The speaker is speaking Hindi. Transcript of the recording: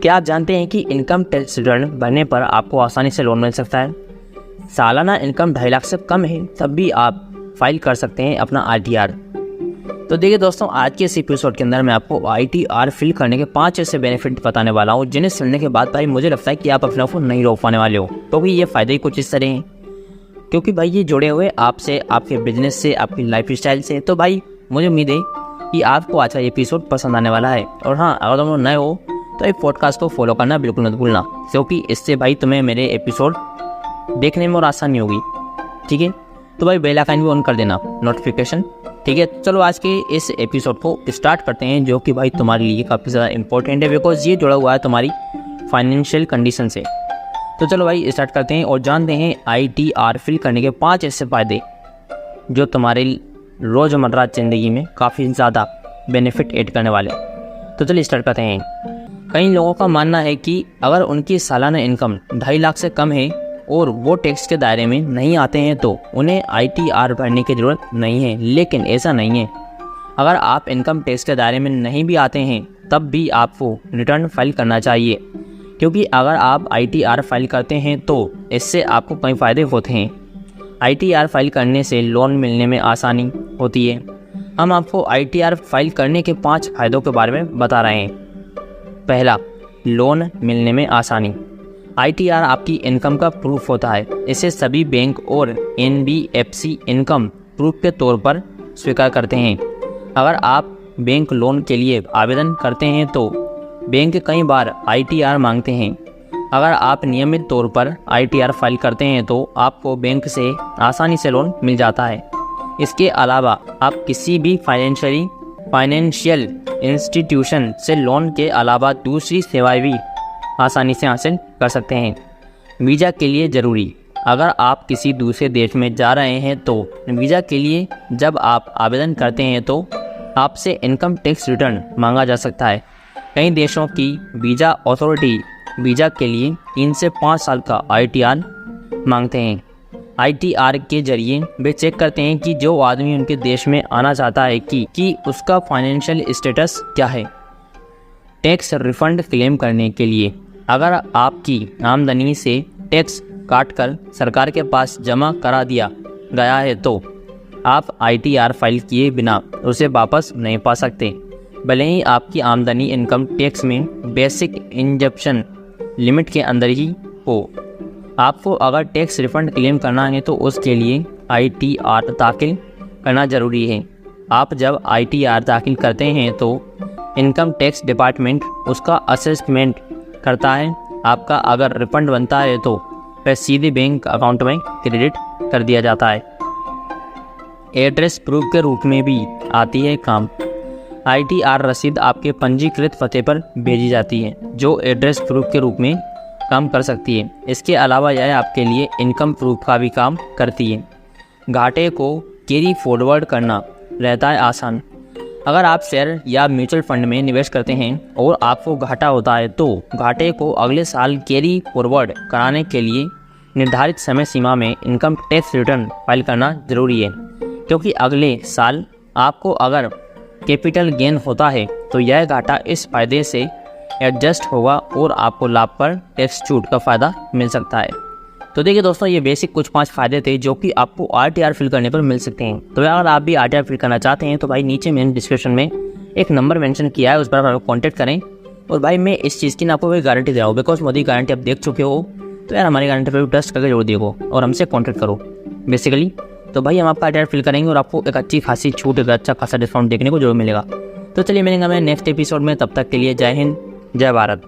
क्या आप जानते हैं कि इनकम टैक्स रिटर्न भरने पर आपको आसानी से लोन मिल सकता है? सालाना इनकम 2.5 लाख से कम है तब भी आप फाइल कर सकते हैं अपना ITR। तो देखिए दोस्तों, आज के इस एपिसोड के अंदर मैं आपको ITR फिल करने के 5 ऐसे बेनिफिट बताने वाला हूँ जिन्हें सुनने के बाद भाई मुझे लगता है कि आप अपने आप को नहीं रोक पाने वाले हो, क्योंकि ये फ़ायदे ही कुछ इस तरह हैं। क्योंकि भाई ये जुड़े हुए आपसे, आपके बिजनेस से, आपकी लाइफ स्टाइल से। तो भाई मुझे उम्मीद है कि आपको आज का एपिसोड पसंद आने वाला है। और हाँ, अगर तुम लोग नए हो तो एक पॉडकास्ट को फॉलो करना बिल्कुल मत भूलना, क्योंकि इससे भाई तुम्हें मेरे एपिसोड देखने में और आसानी होगी। ठीक है, तो भाई बेल आइकन भी ऑन कर देना, नोटिफिकेशन। ठीक है, चलो आज के इस एपिसोड को स्टार्ट करते हैं, जो कि भाई तुम्हारे लिए काफ़ी ज़्यादा इंपॉर्टेंट है, बिकॉज ये जुड़ा हुआ है तुम्हारी फाइनेंशियल कंडीशन से। तो चलो भाई स्टार्ट करते हैं और जानते हैं ITR फिल करने के 5 ऐसे फ़ायदे जो तुम्हारे रोज़मर्रा ज़िंदगी में काफ़ी ज़्यादा बेनिफिट ऐड करने वाले। तो चलिए स्टार्ट करते हैं। कई लोगों का मानना है कि अगर उनकी सालाना इनकम 2.5 लाख से कम है और वो टैक्स के दायरे में नहीं आते हैं तो उन्हें ITR भरने की ज़रूरत नहीं है। लेकिन ऐसा नहीं है। अगर आप इनकम टैक्स के दायरे में नहीं भी आते हैं तब भी आपको रिटर्न फाइल करना चाहिए, क्योंकि अगर आप ITR फाइल करते हैं तो इससे आपको कई फ़ायदे होते हैं। ITR फाइल करने से लोन मिलने में आसानी होती है। हम आपको ITR फाइल करने के 5 फ़ायदों के बारे में बता रहे हैं। पहला, लोन मिलने में आसानी। ITR आपकी इनकम का प्रूफ होता है। इसे सभी बैंक और NBFC इनकम प्रूफ के तौर पर स्वीकार करते हैं। अगर आप बैंक लोन के लिए आवेदन करते हैं तो बैंक कई बार ITR मांगते हैं। अगर आप नियमित तौर पर ITR फाइल करते हैं तो आपको बैंक से आसानी से लोन मिल जाता है। इसके अलावा आप किसी भी फाइनेंशियल इंस्टीट्यूशन से लोन के अलावा दूसरी सेवाएं भी आसानी से हासिल कर सकते हैं। वीज़ा के लिए ज़रूरी। अगर आप किसी दूसरे देश में जा रहे हैं तो वीज़ा के लिए जब आप आवेदन करते हैं तो आपसे इनकम टैक्स रिटर्न मांगा जा सकता है। कई देशों की वीज़ा अथॉरिटी वीज़ा के लिए 3 से 5 साल का ITR मांगते हैं। ITR के जरिए वे चेक करते हैं कि जो आदमी उनके देश में आना चाहता है कि उसका फाइनेंशियल स्टेटस क्या है। टैक्स रिफंड क्लेम करने के लिए, अगर आपकी आमदनी से टैक्स काटकर सरकार के पास जमा करा दिया गया है तो आप ITR फाइल किए बिना उसे वापस नहीं पा सकते, भले ही आपकी आमदनी इनकम टैक्स में बेसिक इंजेप्शन लिमिट के अंदर ही हो। आपको अगर टैक्स रिफंड क्लेम करना है तो उसके लिए ITR दाखिल करना ज़रूरी है। आप जब ITR दाखिल करते हैं तो इनकम टैक्स डिपार्टमेंट उसका असेसमेंट करता है। आपका अगर रिफंड बनता है तो वह सीधे बैंक अकाउंट में क्रेडिट कर दिया जाता है। एड्रेस प्रूफ के रूप में भी आती है काम। ITR रसीद आपके पंजीकृत पते पर भेजी जाती है, जो एड्रेस प्रूफ के रूप में काम कर सकती है। इसके अलावा यह आपके लिए इनकम प्रूफ का भी काम करती है। घाटे को कैरी फॉरवर्ड करना रहता है आसान। अगर आप शेयर या म्यूचुअल फंड में निवेश करते हैं और आपको घाटा होता है तो घाटे को अगले साल कैरी फॉरवर्ड कराने के लिए निर्धारित समय सीमा में इनकम टैक्स रिटर्न फाइल करना जरूरी है, क्योंकि अगले साल आपको अगर कैपिटल गेन होता है तो यह घाटा इस फायदे से एडजस्ट होगा और आपको लाभ पर टैक्स छूट का फ़ायदा मिल सकता है। तो देखिए दोस्तों, ये बेसिक कुछ 5 फ़ायदे थे जो कि आपको ITR फिल करने पर मिल सकते हैं। तो अगर आप भी ITR फिल करना चाहते हैं तो भाई नीचे मैंने डिस्क्रिप्शन में एक नंबर मेंशन किया है, उस पर आप कॉन्टैक्ट करें। और भाई मैं इस चीज़ की ना आपको कोई गारंटी दे रहा हूँ, बिकॉज मोदी गारंटी आप देख चुके हो, तो यार हमारी गारंटी पर भी ट्रस्ट करके जोड़ देखो और हमसे कॉन्टैक्ट करो बेसिकली। तो भाई हम आपका ITR फिल करेंगे और आपको एक अच्छी खासी छूट, एक अच्छा खासा डिस्काउंट देखने को जरूर मिलेगा। तो चलिए मिलेंगे हमें नेक्स्ट एपिसोड में, तब तक के लिए जय हिंद, जय भारत।